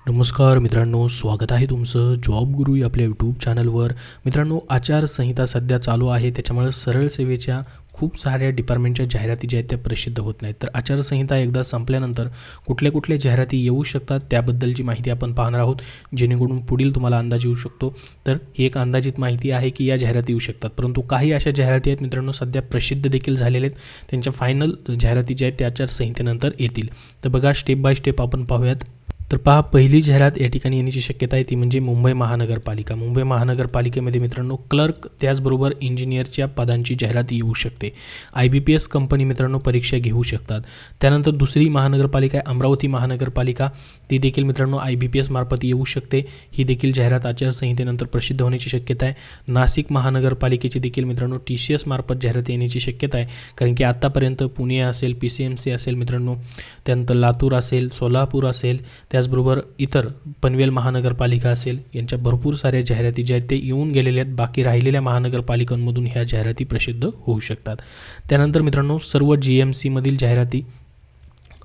नमस्कार मित्रांनो, स्वागत आहे तुमचं जॉब गुरु या आपल्या यूट्यूब चॅनलवर. मित्रांनो, आचारसंहिता सध्या चालू आहे, त्याच्यामुळे सरळ सेवेच्या खूप साऱ्या डिपार्टमेंटच्या जाहिराती ज्या आहेत त्या प्रसिद्ध होत नाहीत. तर आचारसंहिता एकदा संपल्यानंतर कुठल्या कुठल्या जाहिराती येऊ शकतात त्याबद्दलची माहिती आपण पाहणार आहोत, जेणेकरून पुढील तुम्हाला अंदाज येऊ शकतो. तर ही एक अंदाजित माहिती आहे की या जाहिराती येऊ शकतात, परंतु काही अशा जाहिराती आहेत मित्रांनो सध्या प्रसिद्ध देखील झालेल्या आहेत. त्यांच्या फायनल जाहिराती ज्या आहेत त्या आचारसंहितेनंतर येतील. तर बघा, स्टेप बाय स्टेप आपण पाहूयात. तर पहा, पहिली जाहिरात या ठिकाणी येण्याची शक्यता आहे ती म्हणजे मुंबई महानगरपालिका. मुंबई महानगरपालिकेमध्ये मित्रांनो क्लर्क त्याचबरोबर इंजिनियरच्या पदांची जाहिरात येऊ शकते. IBPS कंपनी मित्रांनो परीक्षा घेऊ शकतात. त्यानंतर दुसरी महानगरपालिका आहे अमरावती महानगरपालिका, ती देखील मित्रांनो IBPS मार्फत येऊ शकते. ही देखील जाहिरात आचारसंहितेनंतर प्रसिद्ध होण्याची शक्यता आहे. नाशिक महानगरपालिकेची देखील मित्रांनो TCS मार्फत जाहिरात येण्याची शक्यता आहे, कारण की आत्तापर्यंत पुणे असेल, PCMC असेल मित्रांनो, त्यानंतर लातूर असेल, सोलापूर असेल, त्याचबरोबर इतर पनवेल महानगरपालिका असेल, यांच्या भरपूर साऱ्या जाहिराती ज्या आहेत ते येऊन गेलेल्या आहेत. बाकी राहिलेल्या महानगरपालिकांमधून ह्या जाहिराती प्रसिद्ध होऊ शकतात. त्यानंतर मित्रांनो सर्व GMCमधील जाहिराती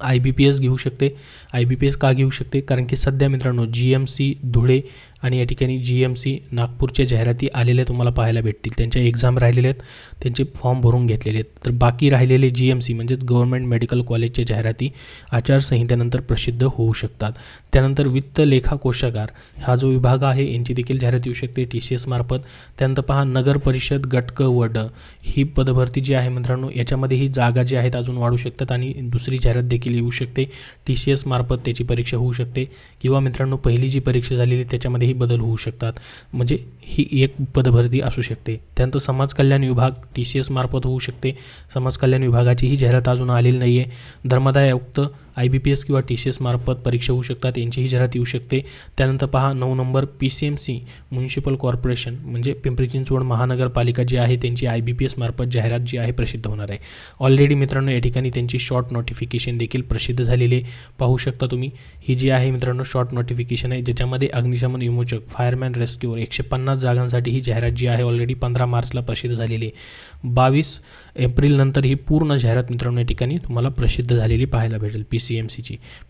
IBPS घेऊ शकते. IBPS का घेऊ शकते? कारण की सध्या मित्रांनो GMC धुळे आणि या ठिकाणी GMC नागपूरच्या जाहिराती आलेल्या तुम्हाला पाहायला भेटतील. त्यांच्या एक्झाम राहिलेल्या आहेत, त्यांचे फॉर्म भरून घेतलेले आहेत. तर बाकी राहिलेले GMC म्हणजेच गव्हर्नमेंट मेडिकल कॉलेजच्या जाहिराती आचारसंहितेनंतर प्रसिद्ध होऊ शकतात. त्यानंतर वित्त लेखा कोशागार हा जो विभाग आहे यांची देखील जाहिरात येऊ शकते TCS मार्फत. त्यानंतर पहा, नगर परिषद गटक वड ही पदभरती जी आहे मित्रांनो, याच्यामध्ये ही जागा जी आहेत अजून वाढू शकतात आणि दुसरी जाहिरात देखील येऊ शकते. TCS मार्फत त्याची परीक्षा होऊ शकते, किंवा मित्रांनो पहिली जी परीक्षा झालेली त्याच्यामध्ये ही बदल होऊ शकतात, म्हणजे ही एक पदभरती असू शकते. त्यानंतर समाज कल्याण विभाग TCS मार्फत होऊ शकते. समाज कल्याण विभागाची ही जाहिरात अजून आलेली नाही आहे. धर्मादाय आयुक्त IBPS किंवा TCS मार्फत परीक्षा होऊ शकतात, यांचीही जाहिरात येऊ शकते. त्यानंतर पहा 9 नंबर PCMC म्युनिसिपल कॉर्पोरेशन म्हणजे पिंपरी चिंचवड महानगरपालिका जी आहे त्यांची IBPS मार्फत जाहिरात जी आहे प्रसिद्ध होणार आहे. ऑलरेडी मित्रांनो या ठिकाणी त्यांची शॉर्ट नोटिफिकेशन देखील प्रसिद्ध झालेली पाहू शकता तुम्ही. ही जी आहे मित्रांनो शॉर्ट नोटिफिकेशन आहे, ज्याच्यामध्ये अग्निशमन विमोचक फायरमॅन रेस्क्यूअर 150 जागांसाठी ही जाहिरात जी आहे ऑलरेडी 15 मार्चला प्रसिद्ध झालेली आहे. 22 एप्रिल नंतर ही पूर्ण जाहिरात मित्रांनो या ठिकाणी तुम्हाला प्रसिद्ध झालेली पाहायला भेटेल.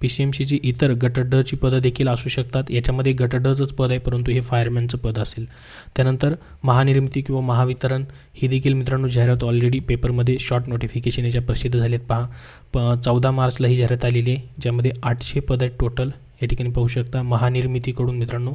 PCMCची इतर गट ड ची पदं देखील असू शकतात. याच्यामध्ये गट डचंच पद आहे, परंतु हे फायरमॅनचं पद असेल. त्यानंतर महानिर्मिती किंवा महावितरण ही देखील मित्रांनो जाहिरात ऑलरेडी पेपरमध्ये शॉर्ट नोटिफिकेशन याच्या प्रसिद्ध झालेत. पहा 14 मार्चला ही जाहिरात आलेली आहे, ज्यामध्ये 800 पद आहेत टोटल. या ठिकाणी पाहू शकता महानिर्मितीकडून मित्रांनो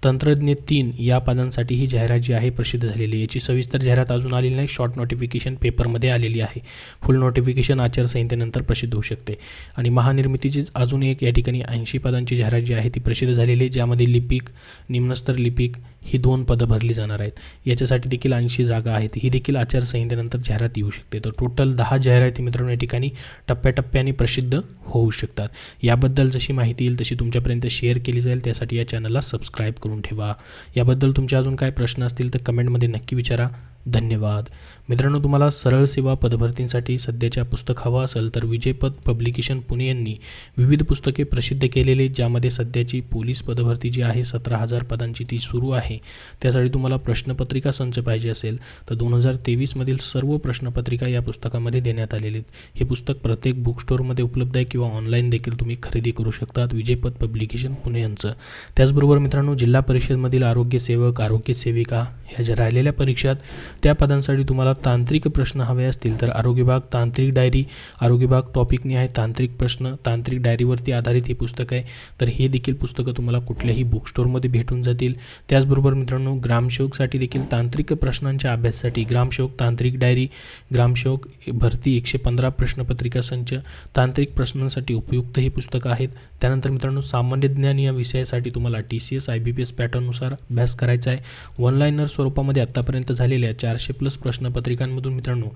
तंत्रज्ञ 3 या पदांसाठी ही जाहिरात जी आहे प्रसिद्ध झालेली आहे. याची सविस्तर जाहिरात अजून आलेली नाही, शॉर्ट नोटिफिकेशन पेपरमध्ये आलेली आहे. फुल नोटिफिकेशन आचारसंहितेनंतर प्रसिद्ध होऊ शकते. आणि महानिर्मितीची अजून एक या ठिकाणी 80 पदांची जाहिरात जी आहे ती प्रसिद्ध झालेली आहे, ज्यामध्ये लिपिक, निम्नस्तर लिपिक ही 2 पदं भरली जाणार आहेत. याच्यासाठी देखील 80 जागा आहेत. ही देखील आचारसंहितेनंतर जाहिरात येऊ शकते. तर टोटल 10 जाहिराती मित्रांनो या ठिकाणी टप्प्याटप्प्याने प्रसिद्ध होऊ शकतात. याबद्दल जशी माहिती येईल तशी तुमच्यापर्यंत शेअर केली जाईल. त्यासाठी या चॅनलला सबस्क्राईब करून ठेवा. याबद्दल तुमचे अजून काय प्रश्न असतील तर कमेंटमध्ये नक्की विचारा. धन्यवाद. मित्रांनो, तुम्हाला सरळ सेवा पदभरतींसाठी सध्याच्या पुस्तक हवं असेल तर विजयपथ पब्लिकेशन पुणे यांनी विविध पुस्तके प्रसिद्ध केलेली, ज्यामध्ये सध्याची पोलीस पदभरती जी आहे 17,000 पदांची ती सुरू आहे. त्यासाठी तुम्हाला प्रश्नपत्रिका संच पाहिजे असेल तर 2023 मधील सर्व प्रश्नपत्रिका या पुस्तकामध्ये देण्यात आलेले आहेत. हे पुस्तक प्रत्येक बुक स्टोअरमध्ये उपलब्ध आहे किंवा ऑनलाईन देखील तुम्ही खरेदी करू शकतात विजयपथ पब्लिकेशन पुणे यांचं. त्याचबरोबर मित्रांनो, जिल्हा परिषदमधील आरोग्य सेवक, आरोग्य सेविका ह्या ज्या राहिलेल्या परीक्षात त्या पदांसाठी तुम्हाला तांत्रिक प्रश्न हवे असतील तर आरोग्य विभाग तांत्रिक डायरी, आरोग्य विभाग टॉपिकनी आहे तांत्रिक प्रश्न, तांत्रिक डायरीवरती आधारित ही पुस्तक आहे. तर हे देखील पुस्तकं तुम्हाला कुठल्याही बुक स्टोअरमध्ये भेटून जातील. त्याचबरोबर मित्रांनो, ग्रामसेवकसाठी देखील तांत्रिक प्रश्नांच्या अभ्यासासाठी ग्रामसेवक तांत्रिक डायरी, ग्रामसेवक भरती 115 प्रश्नपत्रिका संच, तांत्रिक प्रश्नांसाठी उपयुक्त ही पुस्तकं आहेत. त्यानंतर मित्रांनो, सामान्य ज्ञान या विषयासाठी तुम्हाला TCS IBPS पॅटर्ननुसार अभ्यास करायचा आहे. वन लाईनर स्वरूपामध्ये आत्तापर्यंत झालेल्या 400+ प्रश्नपत्रिकांमधून मित्रांनो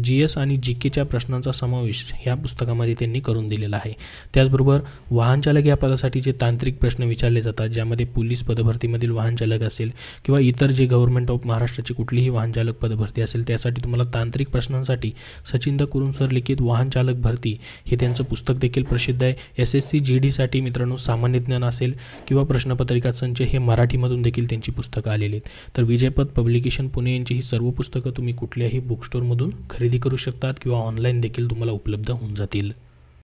GS आणि GKच्या प्रश्नांचा समावेश ह्या पुस्तकामध्ये त्यांनी करून दिलेला आहे. त्याचबरोबर वाहन चालक या पदासाठी जे तांत्रिक प्रश्न विचारले जातात, ज्यामध्ये पोलीस पदभरतीमधील वाहन चालक असेल किंवा इतर जे गव्हर्नमेंट ऑफ महाराष्ट्राची कुठलीही वाहन चालक पदभरती असेल, त्यासाठी तुम्हाला तांत्रिक प्रश्नांसाठी सचिन कुरुन सर लिखित वाहन चालक भरती हे त्यांचं पुस्तक देखील प्रसिद्ध आहे. SSC GD साठी मित्रांनो सामान्य ज्ञान असेल किंवा प्रश्नपत्रिका संच हे मराठीमधून देखील त्यांची पुस्तकं आलेली आहेत. तर विजयपथ पब्लिकेशन पुणे यांची ही सर्व पुस्तकं तुम्ही कुठल्याही बुक स्टोअरमधून खरेदी करू शकतात किंवा ऑनलाईन देखील तुम्हाला उपलब्ध होऊन जातील.